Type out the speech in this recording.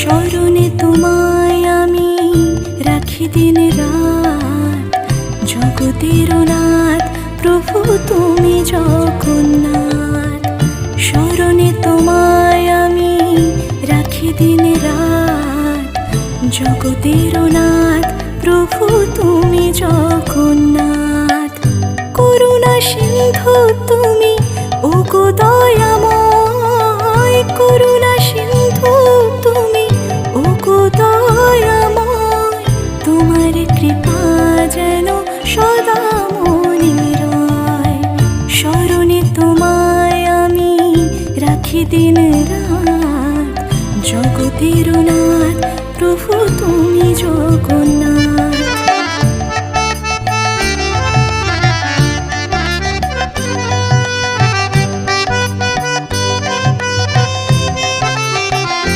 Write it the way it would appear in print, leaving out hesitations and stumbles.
স্মরণে তোমায় আমি রাখি দিন রাত, জগতের নাথ প্রভু তুমি জগন্নাথ। স্মরণে তোমায় আমি রাখি দিন রাত, জগতের নাথ প্রভু তুমি জগন্নাথ। করুণা সিন্ধু তুমি ওগো দয়াময়, করুণা সিন্ধু তুমি ওগো দয়াময়। তোমার কৃপা যেন সদা মনে রয়। স্মরণে তোমায় আমি রাখি দিন রাত, জগতের নাথ প্রভু তুমি জগন্নাথ।